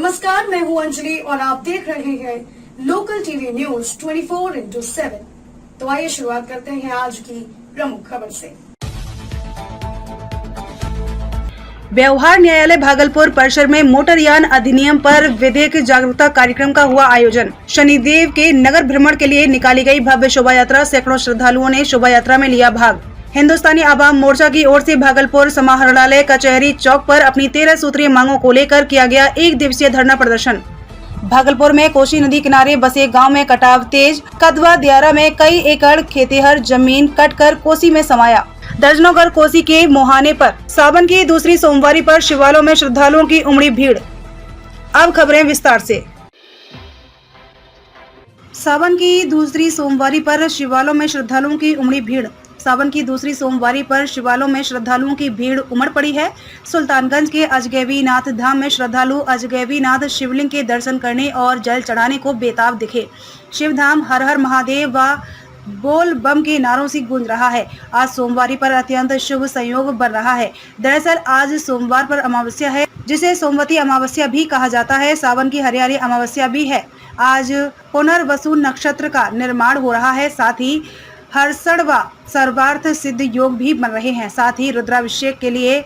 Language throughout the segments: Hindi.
नमस्कार, मैं हूं अंजलि और आप देख रहे हैं लोकल टीवी न्यूज 24/7। तो आइए शुरुआत करते हैं आज की प्रमुख खबर से। व्यवहार न्यायालय भागलपुर परिसर में मोटरयान अधिनियम पर विधिक जागरूकता कार्यक्रम का हुआ आयोजन। शनिदेव के नगर भ्रमण के लिए निकाली गई भव्य शोभा यात्रा, सैकड़ों श्रद्धालुओं ने शोभा यात्रा में लिया भाग। हिंदुस्तानी आवाम मोर्चा की ओर से भागलपुर समाहरणालय कचहरी चौक पर अपनी 13 सूत्रीय मांगों को लेकर किया गया 1 दिवसीय धरना प्रदर्शन। भागलपुर में कोसी नदी किनारे बसे गांव में कटाव तेज, कदवा दियारा में कई एकड़ खेतिहर जमीन कटकर कोसी में समाया। दर्जनों घर कोसी के मुहाने पर। सावन की दूसरी सोमवारी पर शिवालयों में श्रद्धालुओं की उमड़ी भीड़। अब खबरें विस्तार से। सावन की दूसरी सोमवारी पर शिवालयों में श्रद्धालुओं की उमड़ी भीड़। सावन की दूसरी सोमवारी पर शिवालयों में श्रद्धालुओं की भीड़ उमड़ पड़ी है। सुल्तानगंज के अजगैबी नाथ धाम में श्रद्धालु अजगैबी नाथ शिवलिंग के दर्शन करने और जल चढ़ाने को बेताब दिखे। शिवधाम हर हर महादेव व बोल बम के नारों से गूंज रहा है। आज सोमवारी पर अत्यंत शुभ संयोग बन रहा है। दरअसल आज सोमवार पर अमावस्या है, जिसे सोमवती अमावस्या भी कहा जाता है। सावन की हरियाली अमावस्या भी है। आज पुनर्वसु नक्षत्र का निर्माण हो रहा है। साथ ही हर्षण व सर्वार्थ सिद्ध योग भी बन रहे हैं। साथ ही रुद्राभिषेक के लिए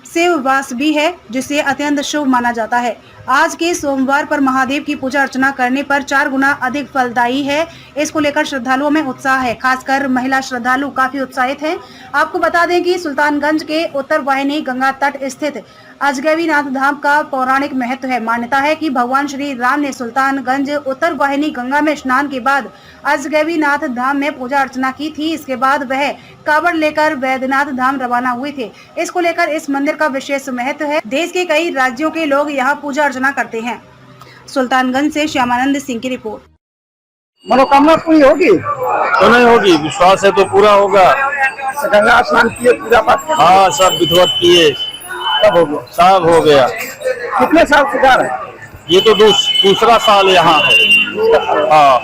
सेववास भी है, जिसे अत्यंत शुभ माना जाता है। आज के सोमवार पर महादेव की पूजा अर्चना करने पर 4 गुना अधिक फलदायी है। इसको लेकर श्रद्धालुओं में उत्साह है, खासकर महिला श्रद्धालु काफी उत्साहित हैं। आपको बता दें कि सुल्तानगंज के उत्तर वाहिनी गंगा तट स्थित अजगैबी नाथ धाम का पौराणिक महत्व है। मान्यता है कि भगवान श्री राम ने सुल्तानगंज उत्तर वाहिनी गंगा में स्नान के बाद अजगैबी नाथ धाम में पूजा अर्चना की थी। इसके बाद वह कावड़ लेकर वैद्यनाथ धाम रवाना हुए थे। इसको लेकर इस मंदिर का विशेष महत्व है। देश के कई राज्यों के लोग यहाँ पूजा अर्चना करते हैं। सुल्तानगंज से श्यामानंद सिंह की रिपोर्ट। मनोकामना पूरी होगी तो नहीं होगी, विश्वास है तो पूरा होगा। गंगा स्नान किए, पूजा पाठ किए? हाँ, सब विधिवत किए, सब हो गया। सब हो गया। कितने साल से जा रहे हैं? ये तो दूसरा साल यहाँ है। हाँ,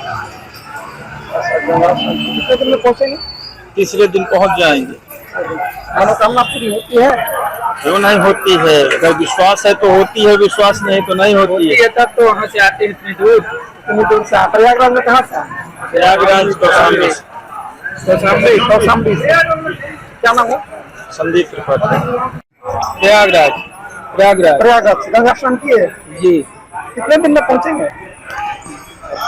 कितने दिन में पहुँचेंगे? तीसरे दिन पहुँच जाएंगे। मनोकामना पूरी होती है? क्यों नहीं होती है? अगर विश्वास है तो होती है, विश्वास नहीं तो नहीं होती है। तब तो वहाँ से आते हैं इतनी दूर से। प्रयागराज में कहाँ से? प्रयागराज कौशाम्बी से। कौशाम्बी से। क्या नाम है? संदीप त्रिपाठी। प्रयागराज से गंगा स्नान किए जी। कितने दिन में पहुँचेंगे?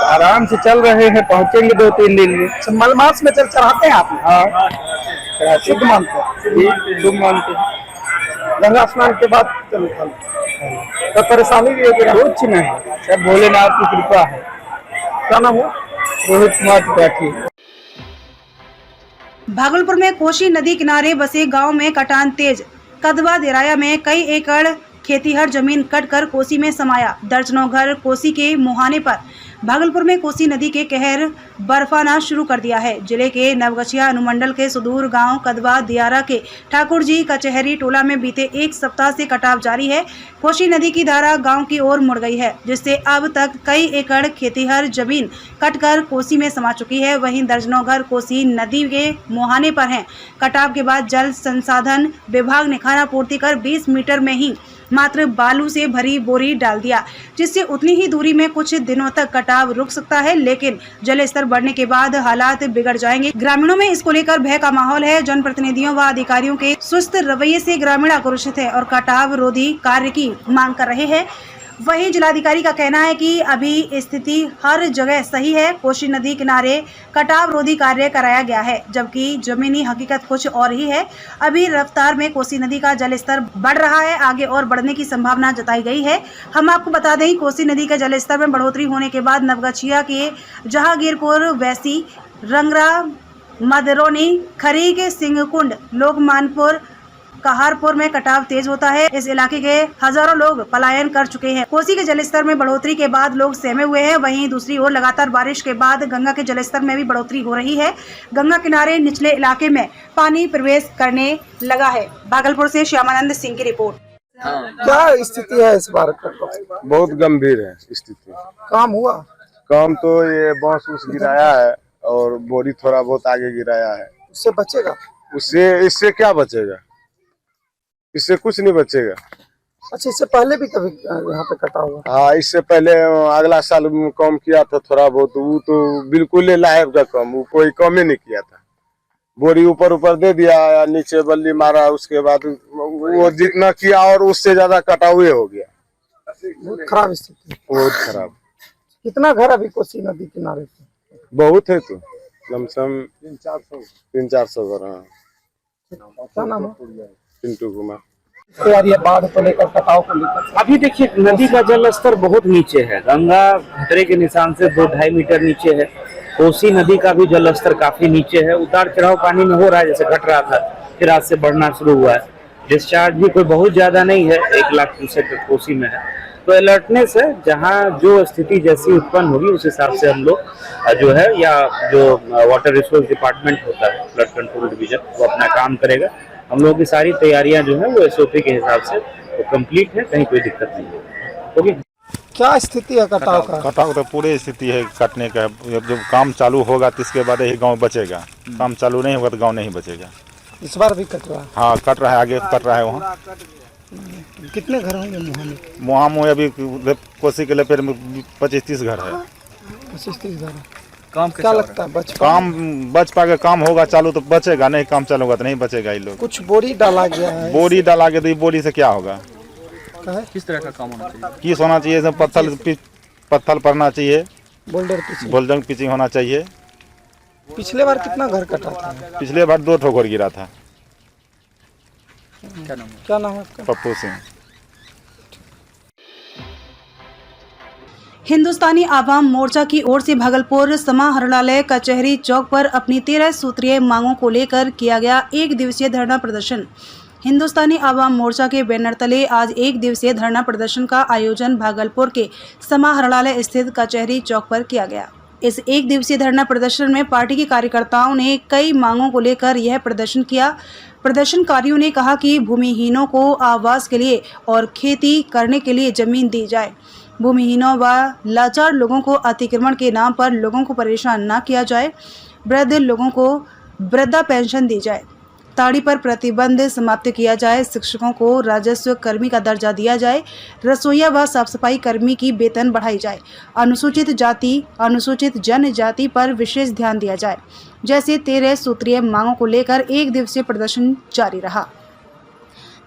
आराम से चल रहे हैं, पहुँचेंगे 2-3 दिन में। मलमास में चल चढ़ाते हैं आप? हाँ, शुद्ध मानते हैं? शुभ मानते हैं। गंगा स्नान के बाद चलो तो परेशानी भी होगी? कुछ नहीं, सब भोलेनाथ की कृपा है। क्या नाम है? रोहित कुमार त्रिपाठी। भागलपुर में कोसी नदी किनारे बसे गांव में कटान तेज, कदवा दिराया में कई एकड़ खेतिहर जमीन कटकर कोसी में समाया। दर्जनों घर कोसी के मुहाने पर। भागलपुर में कोसी नदी के कहर बर्फाना शुरू कर दिया है। जिले के नवगछिया अनुमंडल के सुदूर गांव कदवा दियारा के ठाकुर जी कचहरी टोला में बीते 1 सप्ताह से कटाव जारी है। कोसी नदी की धारा गांव की ओर मुड़ गई है, जिससे अब तक कई एकड़ खेतिहर जमीन कटकर कोसी में समा चुकी है। वहीं दर्जनों घर कोसी नदी के मुहाने पर हैं। कटाव के बाद जल संसाधन विभाग ने खाना पूर्ति कर 20 मीटर में ही मात्र बालू से भरी बोरी डाल दिया, जिससे उतनी ही दूरी में कुछ दिनों तक कटाव रुक सकता है, लेकिन जल स्तर बढ़ने के बाद हालात बिगड़ जाएंगे। ग्रामीणों में इसको लेकर भय का माहौल है। जनप्रतिनिधियों व अधिकारियों के सुस्त रवैये से ग्रामीण आक्रोशित है और कटाव रोधी कार्य की मांग कर रहे हैं। वहीं जिलाधिकारी का कहना है कि अभी स्थिति हर जगह सही है। कोसी नदी किनारे कटाव रोधी कार्य कराया गया है, जबकि जमीनी हकीकत कुछ और ही है। अभी रफ्तार में कोसी नदी का जल स्तर बढ़ रहा है, आगे और बढ़ने की संभावना जताई गई है। हम आपको बता दें, कोसी नदी के जल स्तर में बढ़ोतरी होने के बाद नवगछिया के जहांगीरपुर, वैसी, रंगरा, मदरोनी, खरीक, सिंहकुंड, लोकमानपुर, कहारपुर में कटाव तेज होता है। इस इलाके के हजारों लोग पलायन कर चुके हैं। कोसी के जलस्तर में बढ़ोतरी के बाद लोग सहमे हुए हैं। वहीं दूसरी ओर लगातार बारिश के बाद गंगा के जलस्तर में भी बढ़ोतरी हो रही है। गंगा किनारे निचले इलाके में पानी प्रवेश करने लगा है। भागलपुर से श्यामानंद सिंह की रिपोर्ट। क्या स्थिति है इस बार? बहुत गंभीर है स्थिति। काम हुआ? काम तो ये बांस उस गिराया है और बोरी थोड़ा बहुत आगे गिराया है। उससे बचेगा? इससे क्या बचेगा? इससे कुछ नहीं बचेगा। अच्छा, इससे पहले भी कभी यहाँ पे कटा हुआ? हाँ, इससे पहले अगला साल कम किया था थोड़ा बहुत, वो तो बिल्कुल ही लाइफ का कम, वो कोई कम ही नहीं किया था। बोरी ऊपर ऊपर दे दिया, नीचे बल्ली मारा, उसके बाद वो जितना किया और उससे ज्यादा कटा हुए हो गया। बहुत खराब स्थिति, बहुत खराब। कितना घर अभी कोसी नदी किनारे पे? बहुत है, तो लमसम 300-400 घर। हाँ, क्या नाम है? पिंटू कुमार। तो यार ये बाढ़ को लेकर, कटाव को लेकर अभी देखिए नदी का जल स्तर बहुत नीचे है। गंगा खतरे के निशान से 2-2.5 मीटर नीचे है। कोसी नदी का भी जल स्तर काफी नीचे है। उतार चढ़ाव पानी में हो रहा है, जैसे घट रहा था फिर आज से बढ़ना शुरू हुआ है। डिस्चार्ज भी कोई बहुत ज्यादा नहीं है, 1 लाख क्यूसेक कोसी में है। तो अलर्टनेस है, जहाँ जो स्थिति जैसी उत्पन्न होगी उस हिसाब से हम लोग जो है, या जो वाटर रिसोर्स डिपार्टमेंट होता है, फ्लड कंट्रोल डिवीजन, वो अपना काम करेगा। हम लोगों की सारी तैयारियां जो है वो एसओपी के हिसाब से वो कंप्लीट है, कहीं कोई दिक्कत नहीं है। ओके, क्या स्थिति है कटाव का? कटाव तो पूरी स्थिति है कटने का। जब काम चालू होगा तो इसके बाद ही गांव बचेगा। काम चालू नहीं होगा तो गांव नहीं बचेगा। इस बार भी कट रहा है? हाँ, कट रहा है, आगे कट रहा है। वहाँ कितने घर होंगे मुहां में? मुहां में अभी कोसी के लपेट में 25-30 घर है। 25-30 घर है। काम क्या लगता है काम बच पाएगा? काम होगा चालू तो बचेगा, नहीं काम चालू होगा तो नहीं बचेगा। ये लोग कुछ बोरी डाला गया है, बोरी डाला गया तो ये बोरी से क्या होगा? किस तरह का काम होना चाहिए? किस होना चाहिए? पत्थर पड़ना चाहिए, बोल्डर पिचिंग होना चाहिए। पिछले बार कितना घर कटा था? पिछले बार 2 ठोकर गिरा था। क्या नाम है आपका? पप्पू सिंह। हिंदुस्तानी आवाम मोर्चा की ओर से भागलपुर समाहरणालय कचहरी चौक पर अपनी 13 सूत्रीय मांगों को लेकर किया गया 1 दिवसीय धरना प्रदर्शन। हिंदुस्तानी आवाम मोर्चा के बैनर तले आज 1 दिवसीय धरना प्रदर्शन का आयोजन भागलपुर के समाहरणालय स्थित कचहरी चौक पर किया गया। इस 1 दिवसीय धरना प्रदर्शन में पार्टी के कार्यकर्ताओं ने कई मांगों को लेकर यह प्रदर्शन किया। प्रदर्शनकारियों ने कहा कि भूमिहीनों को आवास के लिए और खेती करने के लिए जमीन दी जाए। भूमिहीनों व लाचार लोगों को अतिक्रमण के नाम पर लोगों को परेशान न किया जाए। वृद्ध लोगों को वृद्धा पेंशन दी जाए। ताड़ी पर प्रतिबंध समाप्त किया जाए। शिक्षकों को राजस्व कर्मी का दर्जा दिया जाए। रसोईया व साफ सफाई कर्मी की वेतन बढ़ाई जाए। अनुसूचित जाति, अनुसूचित जनजाति पर विशेष ध्यान दिया जाए। जैसे 13 सूत्रीय मांगों को लेकर 1 दिवसीय प्रदर्शन जारी रहा,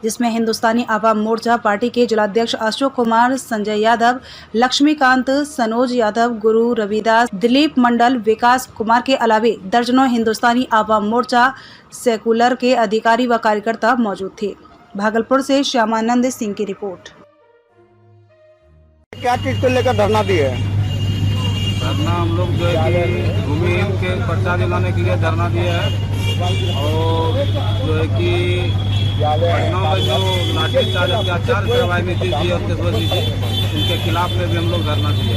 जिसमें हिंदुस्तानी आवाम मोर्चा पार्टी के जिलाध्यक्ष अशोक कुमार, संजय यादव, लक्ष्मीकांत, सनोज यादव, गुरु रविदास, दिलीप मंडल, विकास कुमार के अलावे दर्जनों हिंदुस्तानी आवाम मोर्चा सेकुलर के अधिकारी व कार्यकर्ता मौजूद थे। भागलपुर से श्यामानंद सिंह की रिपोर्ट। क्या चीज को लेकर धरना दिए? धरना हम लोग जो है कि भूमिहीन के पर्चा दिलाने के लिए धरना दिया है, और जो है कि पटना में जो लाठीचार्ज अत्याचार करवाई नीतीश जी और केशव जी उनके खिलाफ में भी हम लोग धरना दिए।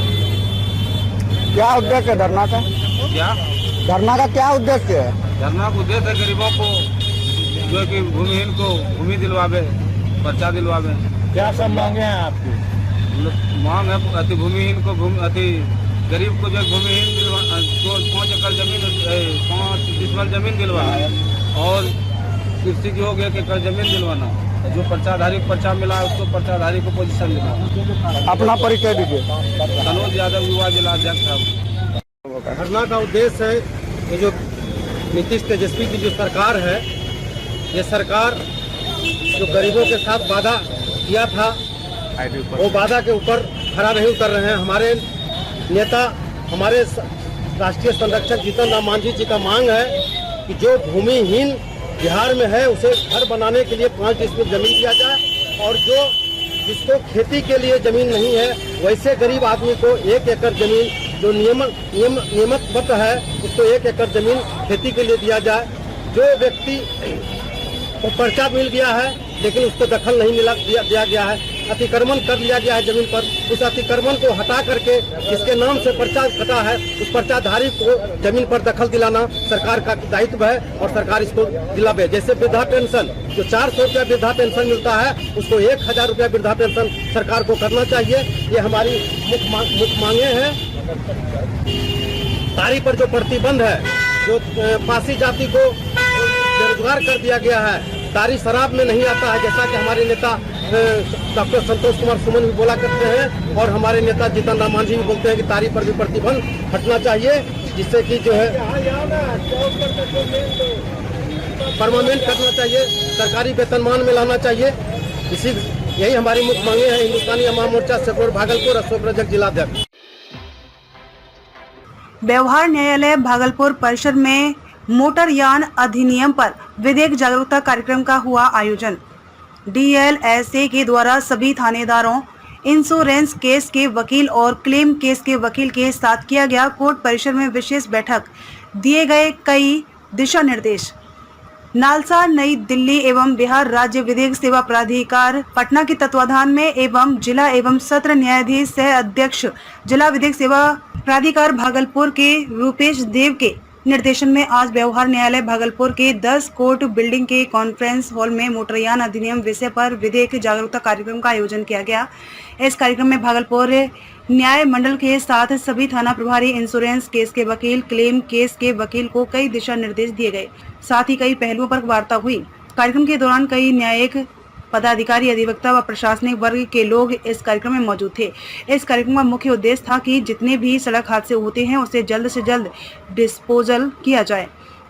क्या उद्देश्य है धरना का? क्या धरना का क्या उद्देश्य है? धरना का उद्देश्य है गरीबों को, जो है कि भूमिहीन को भूमि दिलवावे, पर्चा दिलवावे। क्या सब मांगे हैं आपकी? मांग है अति भूमिहीन को अति गरीब को जो भूमिहीन दिलवा 5 एकड़ जमीन, 5 डिसमल जमीन दिलवाना, और कृषि की हो गया 1 एकड़ जमीन दिलवाना। जो पर्चाधारी को पर्चा मिला है उसको पर्चाधारी को पोजीशन मिला। अपना परिचय दीजिए। सनोज यादव, युवा जिला अध्यक्ष साहब। धरना का उद्देश्य है ये जो नीतीश तेजस्वी की जो सरकार है, ये सरकार जो गरीबों के साथ वादा किया था वो वादा के ऊपर खरा नहीं उतर रहे हैं। हमारे नेता, हमारे राष्ट्रीय संरक्षक जीतन राम मांझी जी का मांग है कि जो भूमिहीन बिहार में है उसे घर बनाने के लिए 5 डिसमिल जमीन दिया जाए, और जो जिसको खेती के लिए जमीन नहीं है वैसे गरीब आदमी को 1 एकड़ जमीन जो नियमित है उसको 1 एकड़ जमीन खेती के लिए दिया जाए। जो व्यक्ति को पर्चा मिल गया है लेकिन उसको दखल नहीं दिया गया है, अतिक्रमण कर लिया गया है जमीन पर, उस अतिक्रमण को हटा करके जिसके नाम से पर्चा कटा है उस पर्चाधारी को जमीन पर दखल दिलाना सरकार का दायित्व है, और सरकार इसको दिलावे। जैसे वृद्धा पेंशन, जो 400 रुपया वृद्धा पेंशन मिलता है उसको 1000 रुपया वृद्धा पेंशन सरकार को करना चाहिए। ये हमारी मुख्य मांगे हैं। ताड़ी पर जो प्रतिबंध है, जो पासी जाति को बेरोजगार कर दिया गया है, ताड़ी शराब में नहीं आता है, जैसा कि हमारे नेता डॉक्टर संतोष कुमार सुमन भी बोला करते हैं, और हमारे नेता जीतन राम मांझी भी बोलते हैं कि तारी पर भी प्रतिबंध हटना चाहिए, जिससे कि जो है परमानेंट करना चाहिए, सरकारी वेतनमान में लाना चाहिए। यही हमारी मुख्य मांगे हैं। हिंदुस्तानी अवाम मोर्चा सेक्टर भागलपुर, अशोक रजक जिलाध्यक्ष। व्यवहार न्यायालय भागलपुर परिसर में मोटरयान अधिनियम पर विधिक जागरूकता कार्यक्रम का हुआ आयोजन। DLSA के द्वारा सभी थानेदारों, इंश्योरेंस केस के वकील और क्लेम केस के वकील के साथ किया गया कोर्ट परिसर में विशेष बैठक, दिए गए कई दिशा निर्देश। नालसा, नई दिल्ली एवं बिहार राज्य विधिक सेवा प्राधिकार पटना के तत्वाधान में एवं जिला एवं सत्र न्यायाधीश सह अध्यक्ष जिला विधिक सेवा प्राधिकार भागलपुर के रूपेश देव के निर्देशन में आज व्यवहार न्यायालय भागलपुर के 10 कोर्ट बिल्डिंग के कॉन्फ्रेंस हॉल में मोटरयान अधिनियम विषय पर विधिक जागरूकता कार्यक्रम का आयोजन किया गया। इस कार्यक्रम में भागलपुर न्याय मंडल के साथ सभी थाना प्रभारी, इंश्योरेंस केस के वकील, क्लेम केस के वकील को कई दिशा निर्देश दिए गए। साथ ही कई पहलुओं पर वार्ता हुई। कार्यक्रम के दौरान कई न्यायिक पदाधिकारी, अधिवक्ता व प्रशासनिक वर्ग के लोग इस कार्यक्रम में मौजूद थे। इस कार्यक्रम का मुख्य उद्देश्य था कि जितने भी सड़क हादसे होते हैं उसे जल्द से जल्द डिस्पोजल किया जाए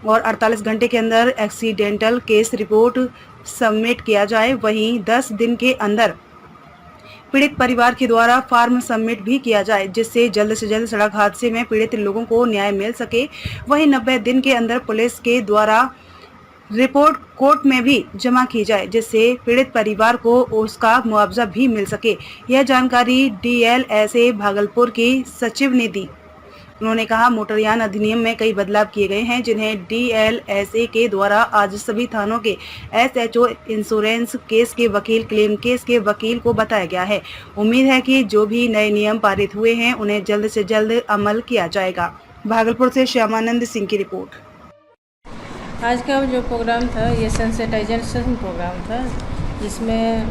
और 48 घंटे के अंदर एक्सीडेंटल केस रिपोर्ट सबमिट किया जाए। वहीं 10 दिन के अंदर पीड़ित परिवार के द्वारा फॉर्म सबमिट भी किया जाए, जिससे जल्द से जल्द सड़क हादसे में पीड़ित लोगों को न्याय मिल सके। वहीं 90 दिन के अंदर पुलिस के द्वारा रिपोर्ट कोर्ट में भी जमा की जाए, जिससे पीड़ित परिवार को उसका मुआवजा भी मिल सके। यह जानकारी DLSA भागलपुर की सचिव ने दी। उन्होंने कहा, मोटरयान अधिनियम में कई बदलाव किए गए हैं, जिन्हें DLSA के द्वारा आज सभी थानों के SHO, इंश्योरेंस केस के वकील, क्लेम केस के वकील को बताया गया है। उम्मीद है कि जो भी नए नियम पारित हुए हैं उन्हें जल्द से जल्द अमल किया जाएगा। भागलपुर से श्यामानंद सिंह की रिपोर्ट। आज का जो प्रोग्राम था ये सेंसिटाइजेशन प्रोग्राम था, जिसमें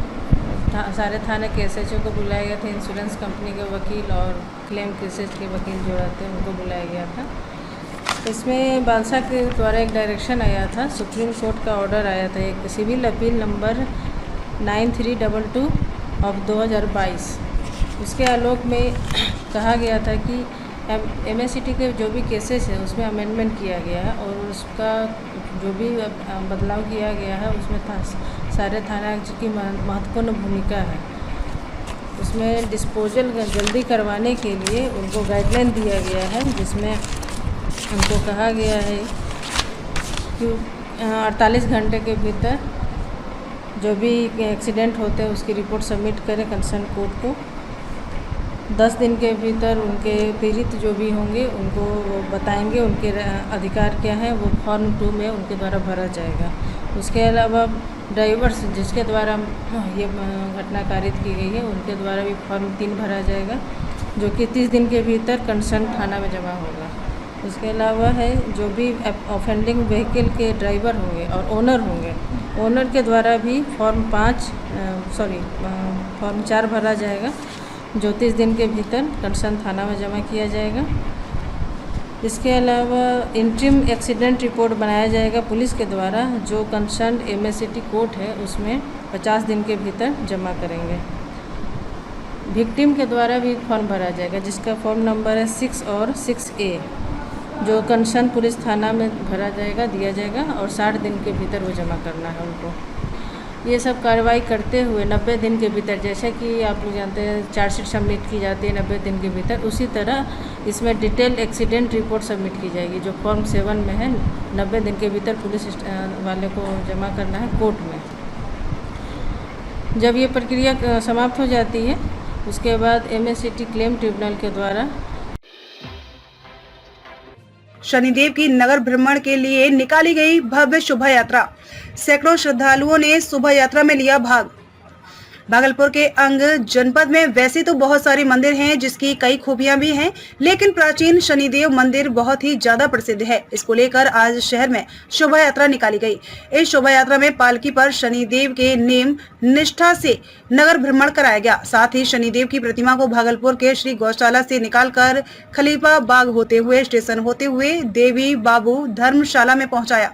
सारे थाने के SHO को बुलाया गया था, इंश्योरेंस कंपनी के वकील और क्लेम केसेस के वकील जो रहते हैं उनको बुलाया गया था। इसमें बादशाह के द्वारा एक डायरेक्शन आया था, सुप्रीम कोर्ट का ऑर्डर आया था, एक सिविल अपील नंबर 9322 ऑफ 2022। उसके आलोक में कहा गया था कि MACT के जो भी केसेस हैं उसमें अमेंडमेंट किया गया है और उसका जो भी बदलाव किया गया है उसमें सारे थाना की महत्वपूर्ण भूमिका है। उसमें डिस्पोजल जल्दी करवाने के लिए उनको गाइडलाइन दिया गया है, जिसमें उनको कहा गया है कि 48 घंटे के भीतर जो भी एक्सीडेंट होते हैं उसकी रिपोर्ट सबमिट करें कंसर्न कोर्ट को। 10 दिन के भीतर उनके पीड़ित जो भी होंगे उनको वो बताएंगे उनके अधिकार क्या है, वो फॉर्म 2 में उनके द्वारा भरा जाएगा। उसके अलावा ड्राइवर्स जिसके द्वारा ये घटना कारित की गई है उनके द्वारा भी फॉर्म 3 भरा जाएगा, जो कि 30 दिन के भीतर कंसर्न थाना में जमा होगा। उसके अलावा है जो भी ऑफेंडिंग व्हीकल के ड्राइवर होंगे और ओनर होंगे, ओनर के द्वारा भी फॉर्म 4 भरा जाएगा, जो 30 दिन के भीतर कंसर्न थाना में जमा किया जाएगा। इसके अलावा इंट्रीम एक्सीडेंट रिपोर्ट बनाया जाएगा पुलिस के द्वारा, जो कंसर्न MACT कोर्ट है उसमें 50 दिन के भीतर जमा करेंगे। विक्टिम के द्वारा भी फॉर्म भरा जाएगा, जिसका फॉर्म नंबर है 6 और 6A, जो कंसर्न पुलिस थाना में भरा जाएगा, दिया जाएगा और 60 दिन के भीतर वो जमा करना है उनको। ये सब कार्रवाई करते हुए 90 दिन के भीतर, जैसे कि आप लोग जानते हैं चार्जशीट सबमिट की जाती है 90 दिन के भीतर, उसी तरह इसमें डिटेल एक्सीडेंट रिपोर्ट सबमिट की जाएगी, जो फॉर्म 7 में है। 90 दिन के भीतर पुलिस वाले को जमा करना है कोर्ट में। जब ये प्रक्रिया समाप्त हो जाती है उसके बाद MACT क्लेम ट्रिब्यूनल के द्वारा शनिदेव की नगर भ्रमण के लिए निकाली गई भव्य शोभा यात्रा। सैकड़ों श्रद्धालुओं ने शोभा यात्रा में लिया भाग। भागलपुर के अंग जनपद में वैसे तो बहुत सारे मंदिर हैं जिसकी कई खूबियां भी हैं, लेकिन प्राचीन शनिदेव मंदिर बहुत ही ज्यादा प्रसिद्ध है। इसको लेकर आज शहर में शोभा यात्रा निकाली गई। इस शोभा यात्रा में पालकी पर शनिदेव के नेम निष्ठा से नगर भ्रमण कराया गया। साथ ही शनिदेव की प्रतिमा को भागलपुर के श्री गौशाला से निकालकर खलीफा बाग होते हुए स्टेशन होते हुए देवी बाबू धर्मशाला में पहुंचाया,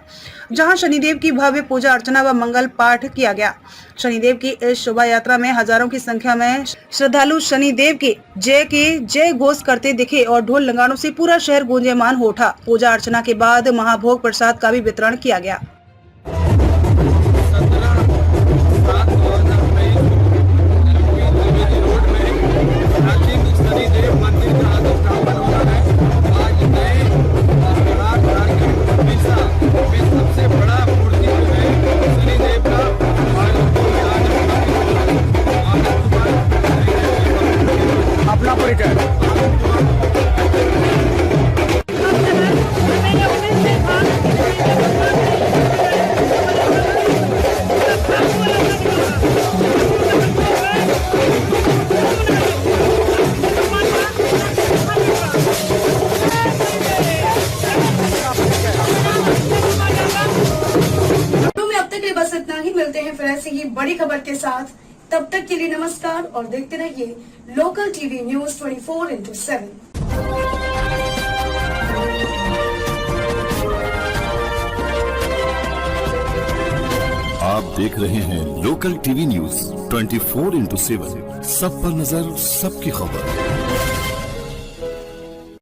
जहां शनिदेव की भव्य पूजा अर्चना व मंगल पाठ किया गया। शनिदेव की इस शोभा यात्रा में हजारों की संख्या में श्रद्धालु शनिदेव के जय घोष करते दिखे और ढोल नगाड़ों से पूरा शहर गूंजयमान हो उठा। पूजा अर्चना के बाद महाभोग प्रसाद का भी वितरण किया गया। अपना परिचय। बस इतना ही, मिलते हैं फिर ऐसी ही बड़ी खबर के साथ। तब तक के लिए नमस्कार और देखते रहिए लोकल टीवी न्यूज 24/7। आप देख रहे हैं लोकल टीवी न्यूज 24/7, सब पर नजर, सबकी खबर।